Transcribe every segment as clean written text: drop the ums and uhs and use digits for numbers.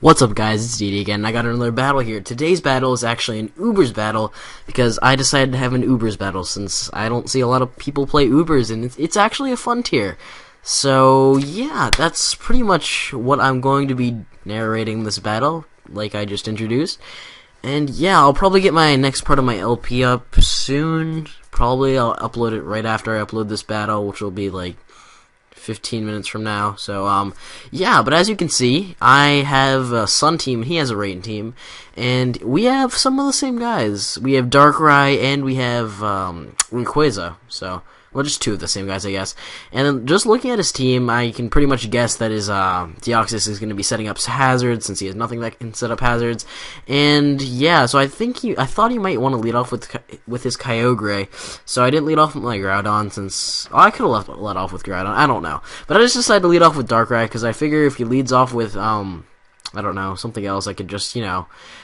What's up, guys? It's DD again. I got another battle here. Today's battle is actually an Ubers battle because I decided to have an Ubers battle since I don't see a lot of people play Ubers, and it's actually a fun tier. So yeah, that's pretty much what I'm going to be narrating this battle, like I just introduced. And yeah, I'll probably get my next part of my LP up soon. Probably I'll upload it right after I upload this battle, which will be like 15 minutes from now. So yeah, but as you can see, I have a Sun team and he has a Rain team, and we have some of the same guys. We have Darkrai and we have Rayquaza. So well, just two of the same guys, I guess. And then just looking at his team, I can pretty much guess that his Deoxys is going to be setting up hazards since he has nothing that can set up hazards. And yeah, so I thought he might want to lead off with his Kyogre. So I didn't lead off with my Groudon since I could have let off with Groudon. I don't know, but I just decided to lead off with Darkrai because I figure if he leads off with I don't know, something else, I could just,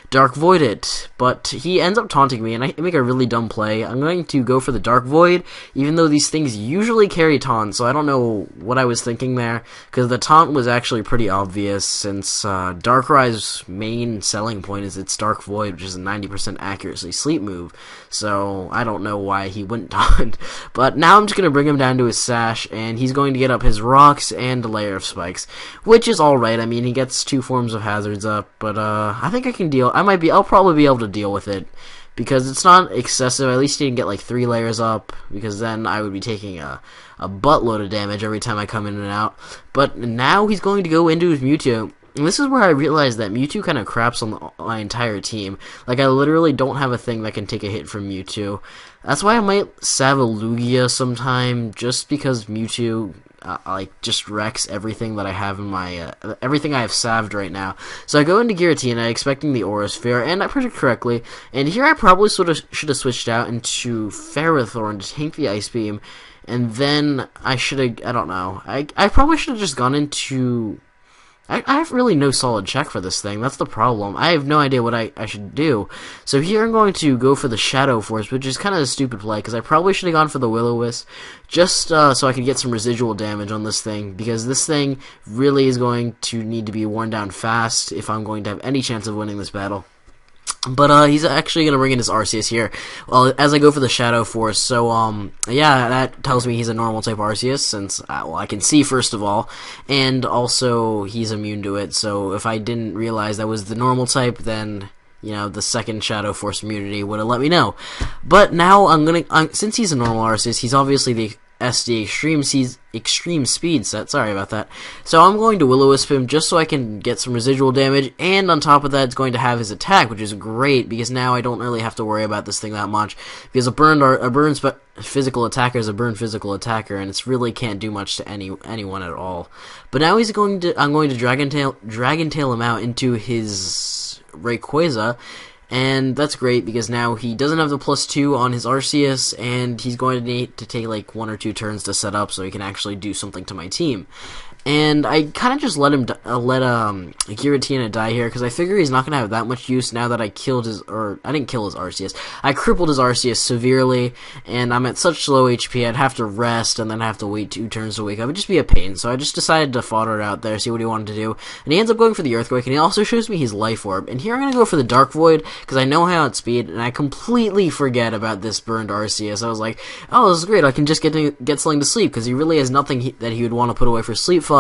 Dark Void it. But he ends up taunting me, and I make a really dumb play. I'm going to go for the Dark Void, even though these things usually carry taunt, so I don't know what I was thinking there, because the taunt was actually pretty obvious, since Darkrai's main selling point is its Dark Void, which is a 90% accuracy sleep move, so I don't know why he wouldn't taunt. But now I'm just going to bring him down to his Sash, and he's going to get up his Rocks and a layer of Spikes, which is alright. I mean, he gets two forms of hazards up, but I think I can deal. I'll probably be able to deal with it because it's not excessive. At least he can get like 3 layers up, because then I would be taking a buttload of damage every time I come in and out. But now he's going to go into his Mewtwo. And this is where I realized that Mewtwo kind of craps on my entire team. Like, I literally don't have a thing that can take a hit from Mewtwo. That's why I might salve a Lugia sometime, just because Mewtwo just wrecks everything that I have in my everything I have salved right now. So I go into Giratina expecting the Aura Sphere, and I predict correctly. And here I probably sort of should have switched out into Ferrothorn to tank the Ice Beam, and then I should have, I don't know, I probably should have just gone into. I have really no solid check for this thing. That's the problem. I have no idea what I should do. So here I'm going to go for the Shadow Force, which is kind of a stupid play, because I probably should have gone for the Will-O-Wisp, just so I could get some residual damage on this thing, because this thing really is going to need to be worn down fast if I'm going to have any chance of winning this battle. But he's actually gonna bring in his Arceus here. Well, as I go for the Shadow Force, so yeah, that tells me he's a normal type Arceus, since I can see first of all, and also he's immune to it. So if I didn't realize that was the normal type, then the second Shadow Force immunity would have let me know. But now since he's a normal Arceus, he's obviously the SD Extreme Speed set. Sorry about that. So I'm going to Will-O-Wisp him just so I can get some residual damage, and on top of that, it's going to have his attack, which is great because now I don't really have to worry about this thing that much, because a burn physical attacker is a burn physical attacker, and it's really can't do much to anyone at all. But now I'm going to Dragon Tail him out into his Rayquaza. And that's great because now he doesn't have the +2 on his Arceus, and he's going to need to take like 1 or 2 turns to set up so he can actually do something to my team. And I kind of just let Giratina die here, because I figure he's not going to have that much use now that I didn't kill his Arceus. I crippled his Arceus severely, and I'm at such low HP, I'd have to rest, and then have to wait 2 turns to wake up. It would just be a pain, so I just decided to fodder it out there, see what he wanted to do. And he ends up going for the Earthquake, and he also shows me his Life Orb. And here I'm going to go for the Dark Void, because I know how it's speed, and I completely forget about this burned Arceus. I was like, oh, this is great, I can just get something to sleep, because he really has nothing that he would want to put away for sleep fodder,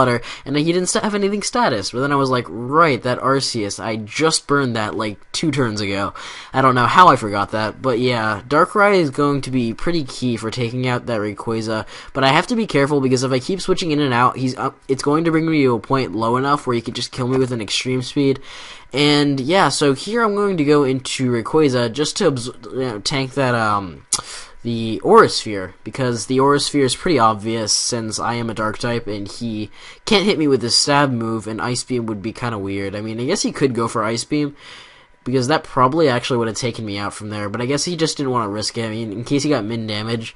and he didn't have anything status. But then I was like, right, that Arceus, I just burned that like 2 turns ago. I don't know how I forgot that, but yeah, Darkrai is going to be pretty key for taking out that Rayquaza, but I have to be careful, because if I keep switching in and out, it's going to bring me to a point low enough where he could just kill me with an extreme speed. And yeah, so here I'm going to go into Rayquaza just to tank that the Aura Sphere, because the Aura Sphere is pretty obvious since I am a Dark type and he can't hit me with his stab move, and Ice Beam would be kind of weird. I mean, I guess he could go for Ice Beam, because that probably actually would have taken me out from there, but I guess he just didn't want to risk it. I mean, in case he got min damage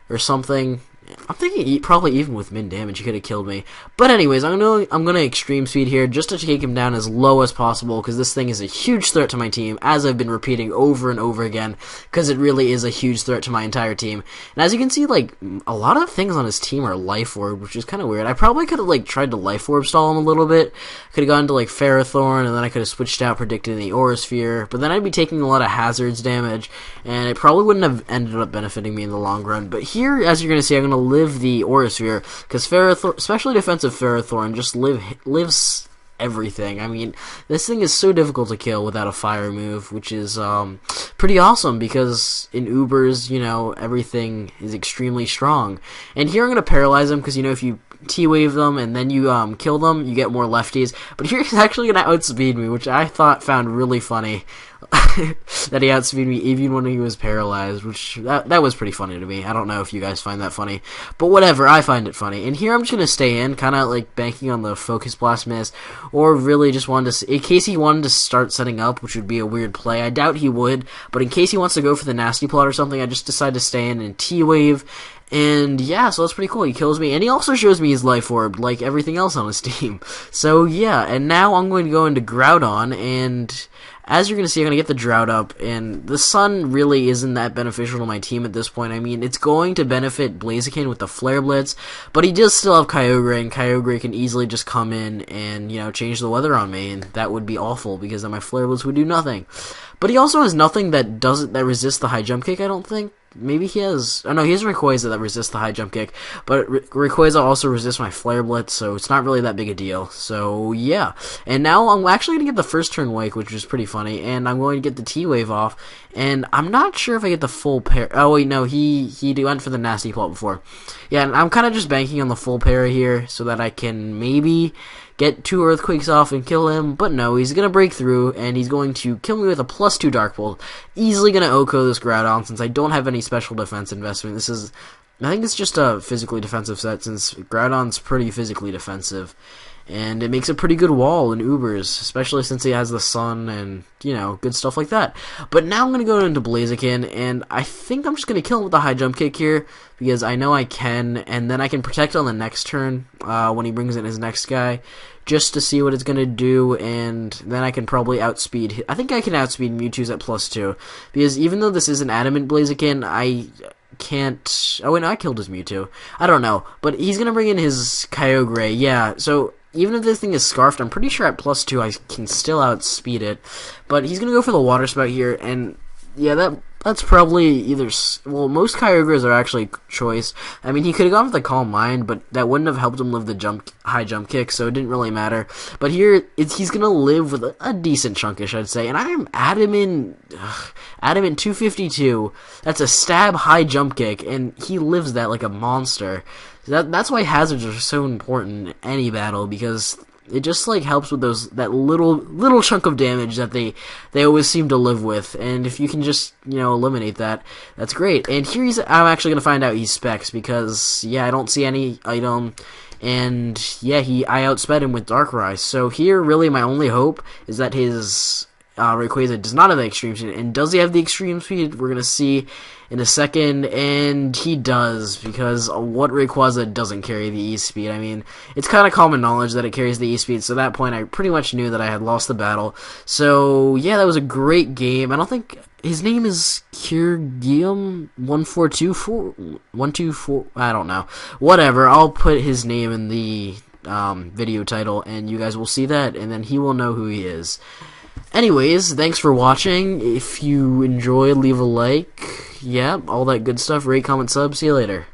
or something, I'm thinking probably even with min damage he could have killed me. But anyways, I'm gonna extreme speed here just to take him down as low as possible, because this thing is a huge threat to my team, as I've been repeating over and over again, because it really is a huge threat to my entire team. And as you can see, like, a lot of things on his team are life orb, which is kind of weird. I probably could have like tried to life orb stall him a little bit. Could have gone to like Ferrothorn, and then I could have switched out predicting the Aura Sphere, but then I'd be taking a lot of hazards damage, and it probably wouldn't have ended up benefiting me in the long run. But here, as you're gonna see, I'm gonna live the Aura Sphere, because Ferrothorn, especially defensive Ferrothorn, just lives everything. I mean, this thing is so difficult to kill without a fire move, which is pretty awesome, because in Ubers, you know, everything is extremely strong. And here I'm going to paralyze him, because, you know, if you T-wave them and then you kill them, you get more lefties. But here he's actually going to outspeed me, which I found really funny. That he outspeed me even when he was paralyzed, which that was pretty funny to me. I don't know if you guys find that funny, but whatever, I find it funny. And here I'm just gonna stay in, kind of like banking on the Focus Blast miss, or really just wanted to, in case he wanted to start setting up, which would be a weird play. I doubt he would, but in case he wants to go for the nasty plot or something, I just decided to stay in and T-wave. And yeah, so that's pretty cool. He kills me, and he also shows me his life orb, like everything else on his team. So yeah, and now I'm going to go into Groudon, and as you're going to see, I'm going to get the Drought up, and the Sun really isn't that beneficial to my team at this point. I mean, it's going to benefit Blaziken with the Flare Blitz, but he does still have Kyogre, and Kyogre can easily just come in and, you know, change the weather on me, and that would be awful, because then my Flare Blitz would do nothing. But he also has nothing that resists the high jump kick, I don't think. Maybe he has... Oh, no, he has Rayquaza that resists the high jump kick, but Rayquaza also resists my Flare Blitz, so it's not really that big a deal. So, yeah. And now I'm actually going to get the first turn Wake, which is pretty funny, and I'm going to get the T-Wave off, and I'm not sure if I get the full pair... Oh, wait, no, he went for the nasty plot before. Yeah, and I'm kind of just banking on the full pair here, so that I can maybe get 2 Earthquakes off and kill him, but no, he's going to break through, and he's going to kill me with a +2 Dark Bolt. Easily going to OHKO this Groudon, since I don't have any special defense investment. This is, I think it's just a physically defensive set, since Groudon's pretty physically defensive. And it makes a pretty good wall in Ubers, especially since he has the Sun and, you know, good stuff like that. But now I'm going to go into Blaziken, and I think I'm just going to kill him with the high jump kick here, because I know I can, and then I can protect on the next turn when he brings in his next guy, just to see what it's going to do, and then I can probably outspeed... I think I can outspeed Mewtwo's at +2, because even though this is an Adamant Blaziken, I can't... Oh, wait, no, I killed his Mewtwo. I don't know, but he's going to bring in his Kyogre, yeah, so... Even if this thing is Scarfed, I'm pretty sure at +2 I can still outspeed it. But he's going to go for the Water Spout here, and yeah, that's probably either... Well, most Kyogres are actually choice. I mean, he could have gone with the Calm Mind, but that wouldn't have helped him live the high jump kick, so it didn't really matter. But here, he's going to live with a decent chunkish, I'd say. And I am Adamant 252. That's a stab high jump kick, and he lives that like a monster. That's why hazards are so important in any battle, because it just like helps with that little chunk of damage that they always seem to live with, and if you can just, you know, eliminate that, that's great. And here I'm actually gonna find out he's Specs, because yeah, I don't see any item, and yeah, I outsped him with Darkrai. So here really my only hope is that his Rayquaza does not have the extreme speed, and does he have the extreme speed? We're gonna see in a second, and he does, because what Rayquaza doesn't carry the E-Speed? I mean, it's kind of common knowledge that it carries the E-Speed, so at that point I pretty much knew that I had lost the battle. So yeah, that was a great game. I don't think his name is kergyum1424, I don't know. Whatever, I'll put his name in the video title, and you guys will see that, and then he will know who he is. Anyways, thanks for watching. If you enjoyed, leave a like. Yeah, all that good stuff. Rate, comment, sub. See you later.